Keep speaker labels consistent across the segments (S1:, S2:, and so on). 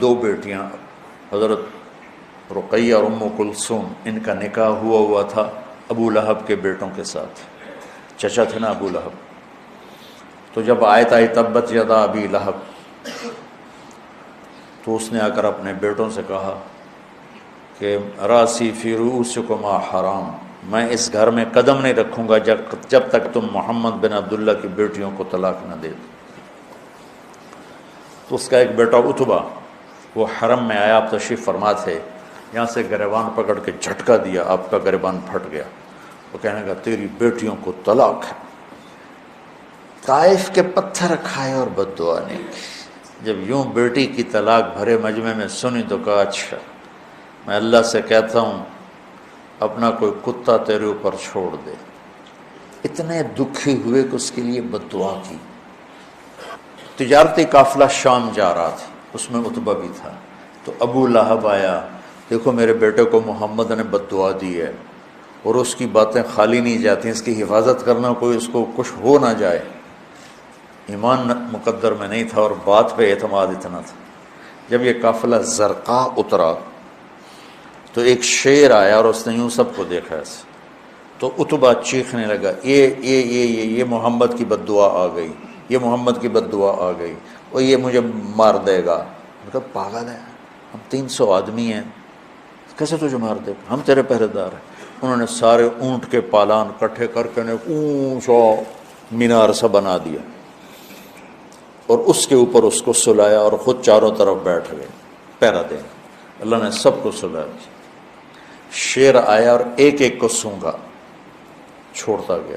S1: دو بیٹیاں حضرت رقیہ اور ام کلثوم، ان کا نکاح ہوا تھا ابو لہب کے بیٹوں کے ساتھ، چچا تھے نا ابو لہب۔ تو جب آیت آئی تبت یدا ابی لہب، تو اس نے آ کر اپنے بیٹوں سے کہا کہ راسی فی رؤوسکما حرام، میں اس گھر میں قدم نہیں رکھوں گا جب تک تم محمد بن عبداللہ کی بیٹیوں کو طلاق نہ دے دو۔ تو اس کا ایک بیٹا عتبہ، وہ حرم میں آیا، آپ تشریف فرما تھے، یہاں سے گریبان پکڑ کے جھٹکا دیا، آپ کا گریبان پھٹ گیا۔ وہ کہنے لگا تیری بیٹیوں کو طلاق ہے۔ طائف کے پتھر کھائے اور بد دعا نہیں کی۔ جب یوں بیٹی کی طلاق بھرے مجمع میں سنی تو کہا اچھا، میں اللہ سے کہتا ہوں اپنا کوئی کتا تیرے اوپر چھوڑ دے۔ اتنے دکھی ہوئے کہ اس کے لیے بد دعا کی۔ تجارتی قافلہ شام جا رہا تھا، اس میں عتبہ بھی تھا۔ تو ابو لہب آیا، دیکھو میرے بیٹے کو محمد نے بد دعا دی ہے، اور اس کی باتیں خالی نہیں جاتی، اس کی حفاظت کرنا، کوئی اس کو کچھ ہو نہ جائے۔ ایمان مقدر میں نہیں تھا اور بات پہ اعتماد اتنا تھا۔ جب یہ قافلہ زرقاء اترا تو ایک شیر آیا اور اس نے یوں سب کو دیکھا ایسے، تو عتبہ چیخنے لگا یہ محمد کی بد دعا آ گئی، یہ محمد کی بد دعا آ گئی، اور یہ مجھے مار دے گا۔ مطلب پاگل ہے، ہم 300 آدمی ہیں، کیسے تجھے مار دے گا، ہم تیرے پہرے دار ہیں۔ انہوں نے سارے اونٹ کے پالان کٹھے کر کے اونچا مینار سا بنا دیا، اور اس کے اوپر اس کو سلایا اور خود چاروں طرف بیٹھ گئے پہرا دیں۔ اللہ نے سب کو سلا دیا۔ شیر آیا اور ایک ایک کو سونگا، چھوڑتا گیا،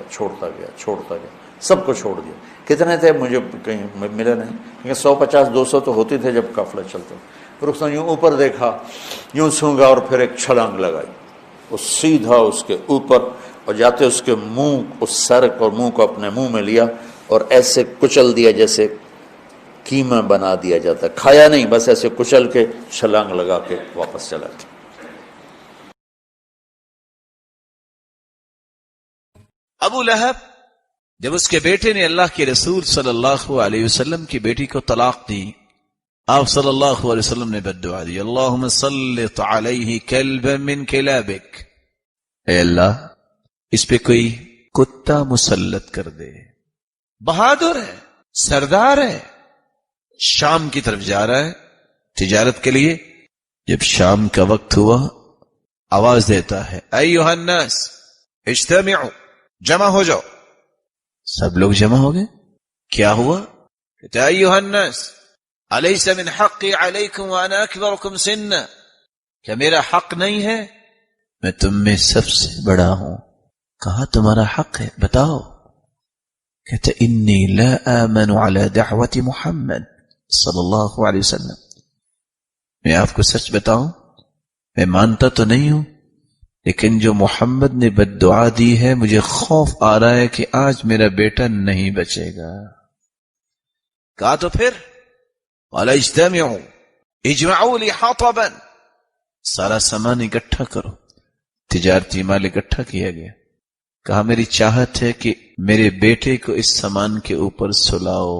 S1: سب کو چھوڑ دیا۔ کتنے تھے مجھے کہیں ملے نہیں، کیونکہ 150-200 تو ہوتی تھے جب قافلہ چلتا۔ پھر اس نے یوں اوپر دیکھا، یوں سونگا اور پھر ایک چھلانگ لگائی، وہ سیدھا اس کے اوپر، اور جاتے اس کے منہ، اس سر اور منہ کو اپنے منہ میں لیا اور ایسے کچل دیا جیسے قیمہ بنا دیا جاتا، کھایا نہیں، بس ایسے کچل کے چھلانگ لگا کے واپس چلا گیا۔
S2: ابو لہب جب اس کے بیٹے نے اللہ کے رسول صلی اللہ علیہ وسلم کی بیٹی کو طلاق دی، آپ صلی اللہ علیہ وسلم نے بد دعا دی، اللہم سلط علیہ کلبا من کلابک، اے اللہ اس پہ کوئی کتا مسلط کر دے۔ بہادر ہے، سردار ہے، شام کی طرف جا رہا ہے تجارت کے لیے۔ جب شام کا وقت ہوا آواز دیتا ہے ایھا الناس اجتمعوا، جمع ہو جاؤ۔ سب لوگ جمع ہو گئے۔ کیا ہوا؟ کہتے ایھا الناس الیس من حقی علیکم وانا اکبرکم سنا، کیا میرا حق نہیں ہے؟ میں تم میں سب سے بڑا ہوں۔ کہا تمہارا حق ہے، بتاؤ۔ کہتے انی لا آمن علی دعوت محمد صلی اللہ علیہ وسلم، میں آپ کو سچ بتاؤں میں مانتا تو نہیں ہوں، لیکن جو محمد نے بد دعا دی ہے مجھے خوف آ رہا ہے کہ آج میرا بیٹا نہیں بچے گا۔ کہا تو پھر قال اجتمعوا اجمعوا لی حطبا، سارا سامان اکٹھا کرو۔ تجارتی مال اکٹھا کیا گیا۔ کہا میری چاہت ہے کہ میرے بیٹے کو اس سامان کے اوپر سلاؤ،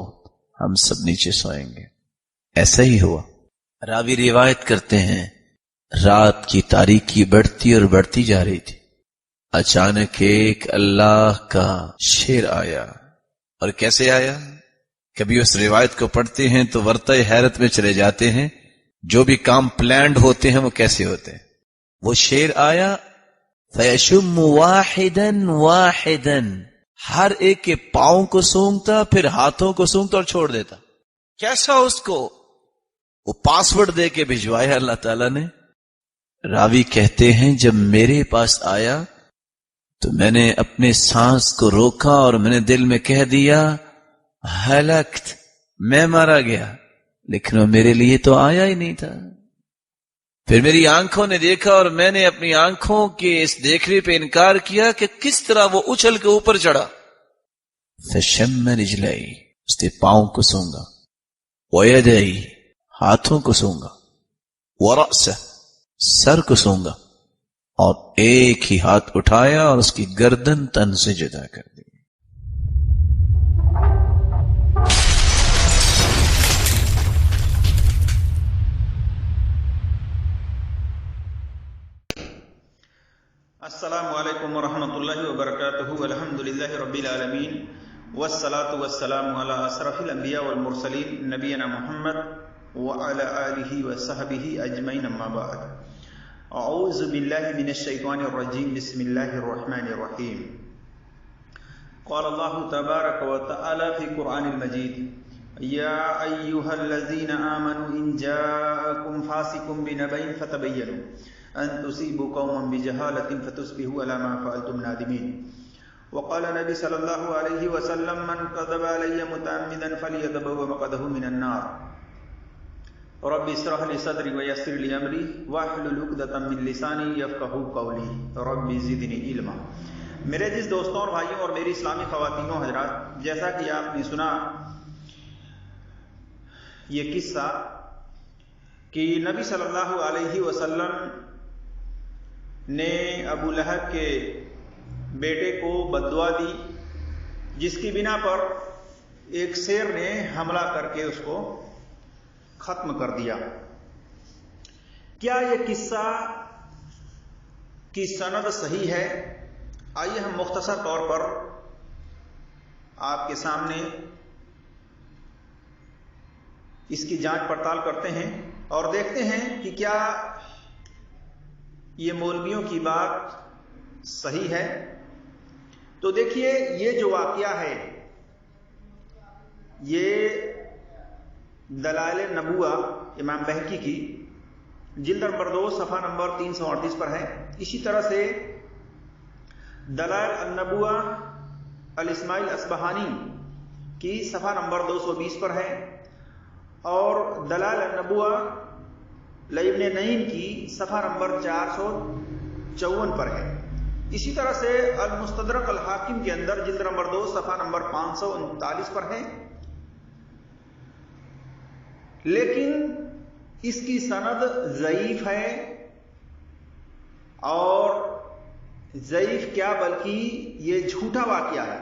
S2: ہم سب نیچے سوئیں گے۔ ایسا ہی ہوا۔ راوی روایت کرتے ہیں رات کی تاریکی بڑھتی اور بڑھتی جا رہی تھی، اچانک ایک اللہ کا شیر آیا۔ اور کیسے آیا؟ کبھی اس روایت کو پڑھتے ہیں تو ورطہ حیرت میں چلے جاتے ہیں، جو بھی کام پلانڈ ہوتے ہیں وہ کیسے ہوتے ہیں۔ وہ شیر آیا فیشم واحدا واحدا، ہر ایک کے پاؤں کو سونگتا، پھر ہاتھوں کو سونگتا اور چھوڑ دیتا۔ کیسا اس کو؟ وہ پاسورڈ دے کے بھجوایا اللہ تعالیٰ نے۔ راوی کہتے ہیں جب میرے پاس آیا تو میں نے اپنے سانس کو روکا اور میں نے دل میں کہہ دیا ہلکت، میں مارا گیا، لیکن وہ میرے لیے تو آیا ہی نہیں تھا۔ پھر میری آنکھوں نے دیکھا اور میں نے اپنی آنکھوں کے اس دیکھنے پہ انکار کیا کہ کس طرح وہ اچھل کے اوپر چڑھا۔ فشم رجلئی، اس نے پاؤں کو سونگا، ویدئی، ہاتھوں کو سونگا، ورأسہ، سر کو سونگا، اور ایک ہی ہاتھ اٹھایا اور اس کی گردن تن سے جدا کر دی۔
S3: السلام علیکم ورحمۃ اللہ وبرکاتہ. الحمدللہ رب العالمین والصلاة والسلام علی اشرف الانبیاء والمرسلین نبینا محمد وعلی آلہ وصحبہ اجمعین. اما بعد. اعوذ باللہ من الشیطان الرجیم. بسم اللہ الرحمن الرحیم. قال اللہ تبارک وتعالی فی قرآن المجید: یا ایہا الذین آمنوا ان جاءکم فاسق بنبأ فتبینوا ان تصیبوا قوما بجہالۃ فتصبحوا علی ما فعلتم نادمین. وقال نبی صلی اللہ علیہ وسلم: من کذب علی متعمدا فلیتبوأ مقعدہ من النار. رب اشرح لی صدری ویسر لی امری واحلل عقدۃ من لسانی یفقہوا قولی. رب زدنی علما. میرے جس دوستوں اور بھائیوں اور میری اسلامی خواتین و حضرات، جیسا کہ آپ نے سنا یہ قصہ کہ نبی صلی اللہ علیہ وسلم نے ابو لہب کے بیٹے کو بددعا دی، جس کی بنا پر ایک شیر نے حملہ کر کے اس کو ختم کر دیا. کیا یہ قصہ کی سند صحیح ہے؟ آئیے ہم مختصر طور پر آپ کے سامنے اس کی جانچ پڑتال کرتے ہیں اور دیکھتے ہیں کہ کیا یہ مولویوں کی بات صحیح ہے. تو دیکھیے، یہ جو واقعہ ہے یہ دلائل نبوہ امام بہقی کی جلد نمبر 2 صفحہ نمبر 338 پر ہے. اسی طرح سے دلائل النبوہ الاسماعیل اصبہانی کی صفحہ نمبر 220 پر ہے، اور دلائل النبوہ لابن نعیم کی صفحہ نمبر 454 پر ہے. اسی طرح سے المستدرک الحاکم کے اندر جلد نمبر 2 صفحہ نمبر 539 پر ہے. لیکن اس کی سند ضعیف ہے، اور ضعیف کیا بلکہ یہ جھوٹا واقعہ ہے،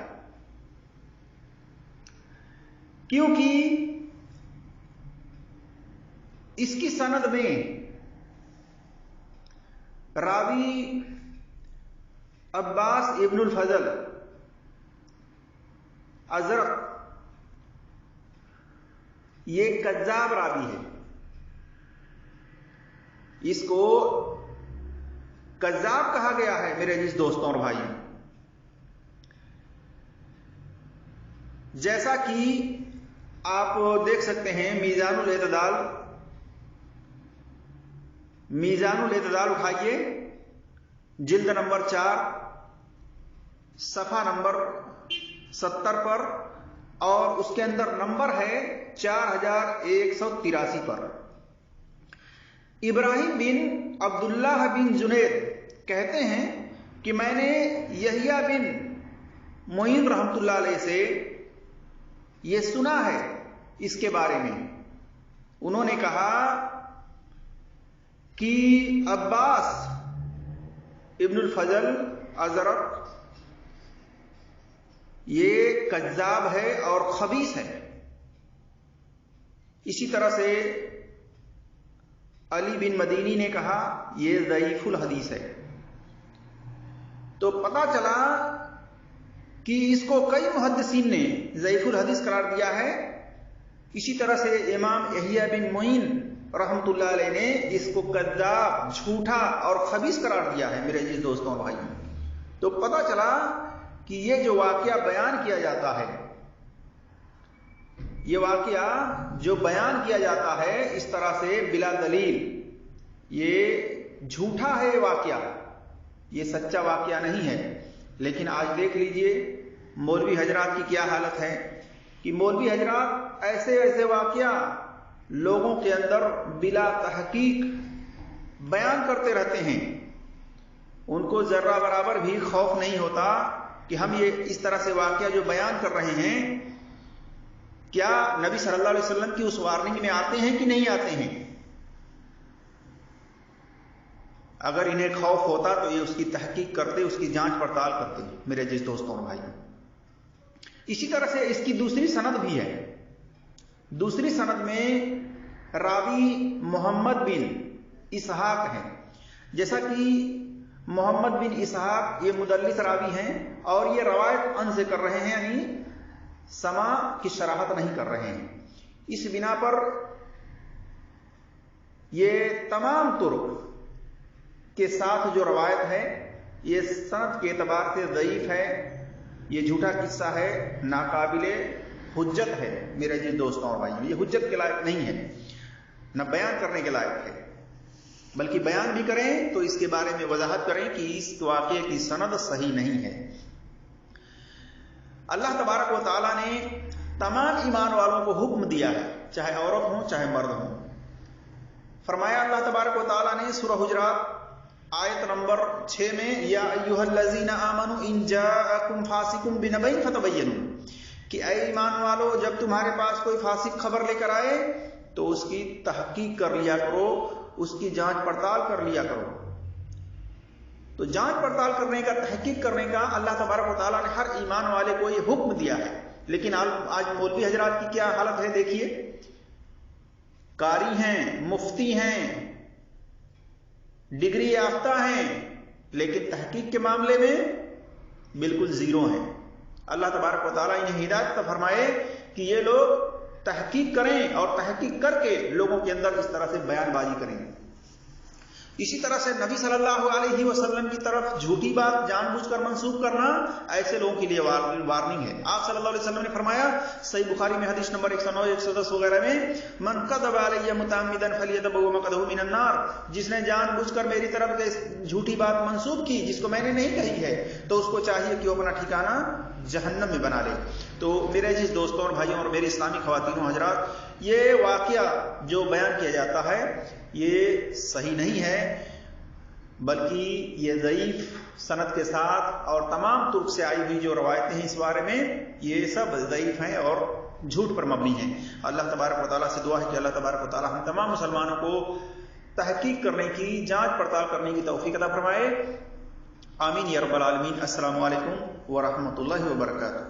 S3: کیونکہ اس کی سند میں راوی عباس ابن الفضل ازرق یہ کذاب راوی ہے. اس کو کذاب کہا گیا ہے میرے جس دوستوں اور بھائیوں. جیسا کہ آپ دیکھ سکتے ہیں میزان الاعتدال اٹھائیے، جلد نمبر 4 صفحہ نمبر 70 پر، اور اس کے اندر نمبر ہے 4183 پر. ابراہیم بن عبداللہ بن جنید کہتے ہیں کہ میں نے یحییٰ بن معین رحمۃ اللہ علیہ سے یہ سنا ہے اس کے بارے میں. انہوں نے کہا کہ عباس ابن الفضل ازرق یہ کذاب ہے اور خبیث ہے. اسی طرح سے علی بن مدینی نے کہا یہ ضعیف الحدیث ہے. تو پتہ چلا کہ اس کو کئی محدثین نے ضعیف الحدیث قرار دیا ہے. اسی طرح سے امام یحییٰ بن معین رحمۃ اللہ علیہ نے اس کو کذاب، جھوٹا اور خبیث قرار دیا ہے میرے جس دوستوں اور بھائیوں. تو پتہ چلا کہ یہ جو واقعہ بیان کیا جاتا ہے، یہ واقعہ جو بیان کیا جاتا ہے اس طرح سے بلا دلیل، یہ جھوٹا ہے. واقعہ یہ سچا واقعہ نہیں ہے. لیکن آج دیکھ لیجئے مولوی حضرات کی کیا حالت ہے کہ مولوی حضرات ایسے واقعہ لوگوں کے اندر بلا تحقیق بیان کرتے رہتے ہیں. ان کو ذرہ برابر بھی خوف نہیں ہوتا کہ ہم یہ اس طرح سے واقعہ جو بیان کر رہے ہیں کیا نبی صلی اللہ علیہ وسلم کی اس وارننگ میں آتے ہیں کہ نہیں آتے ہیں. اگر انہیں خوف ہوتا تو یہ اس کی تحقیق کرتے، اس کی جانچ پڑتال کرتے میرے جس دوستوں اور بھائی. اسی طرح سے اس کی دوسری سند بھی ہے. دوسری سند میں راوی محمد بن اسحاق ہیں. جیسا کہ محمد بن اسحاق یہ مدلس راوی ہیں اور یہ روایت ان سے کر رہے ہیں، یعنی سماع کی شراحت نہیں کر رہے ہیں. اس بنا پر یہ تمام طرق کے ساتھ جو روایت ہے یہ سند کے اعتبار سے ضعیف ہے، یہ جھوٹا قصہ ہے، ناقابل حجت ہے. میرے جی دوستوں اور بھائیوں، یہ حجت کے لائق نہیں ہے، نہ بیان کرنے کے لائق ہے، بلکہ بیان بھی کریں تو اس کے بارے میں وضاحت کریں کہ اس واقعے کی سند صحیح نہیں ہے. اللہ تبارک و تعالیٰ نے تمام ایمان والوں کو حکم دیا ہے، چاہے عورت ہوں چاہے مرد ہوں. فرمایا اللہ تبارک و تعالیٰ نے سورہ حجرات آیت نمبر 6 میں، یا ایھا الذین آمنوا ان جاءکم فاسق بنبأ فتبینوا، کہ اے ایمان والو جب تمہارے پاس کوئی فاسق خبر لے کر آئے تو اس کی تحقیق کر لیا کرو، اس کی جانچ پڑتال کر لیا کرو. تو جانچ پڑتال کرنے کا، تحقیق کرنے کا اللہ تبارک و تعالیٰ نے ہر ایمان والے کو یہ حکم دیا ہے. لیکن آج مولوی حضرات کی کیا حالت ہے دیکھیے، قاری ہیں، مفتی ہیں، ڈگری یافتہ ہیں، لیکن تحقیق کے معاملے میں بالکل زیرو ہیں. اللہ تبارک و تعالیٰ انہیں ہدایت فرمائے کہ یہ لوگ تحقیق کریں اور تحقیق کر کے لوگوں کے اندر اس طرح سے بیان بازی کریں. اسی طرح سے نبی صلی اللہ علیہ وسلم کی طرف جھوٹی بات جان بوجھ کر منسوخ کرنا ایسے لوگوں کے لیے وارننگ ہے. آپ صلی اللہ علیہ وسلم نے فرمایا صحیح بخاری میں حدیث نمبر 109 110 وغیرہ میں، من کذب علی متعمدا فلیتبوأ مقعدہ من النار، جس نے جان بوجھ کر میری طرف جھوٹی بات منسوخ کی جس کو میں نے نہیں کہی ہے تو اس کو چاہیے کہ وہ اپنا ٹھکانہ جہنم میں بنا لے. تو میرے جس دوستوں اور بھائیوں اور میری اسلامی خواتین و حضرات، یہ واقعہ جو بیان کیا جاتا ہے یہ صحیح نہیں ہے، بلکہ یہ ضعیف سند کے ساتھ اور تمام طرق سے آئی ہوئی جو روایتیں ہیں اس بارے میں یہ سب ضعیف ہیں اور جھوٹ پر مبنی ہیں. اللہ تبارک و تعالیٰ سے دعا ہے کہ اللہ تبارک و تعالیٰ ہم تمام مسلمانوں کو تحقیق کرنے کی، جانچ پڑتال کرنے کی توفیق عطا فرمائے. آمین یا رب العالمین. السلام علیکم ورحمۃ اللہ وبرکاتہ.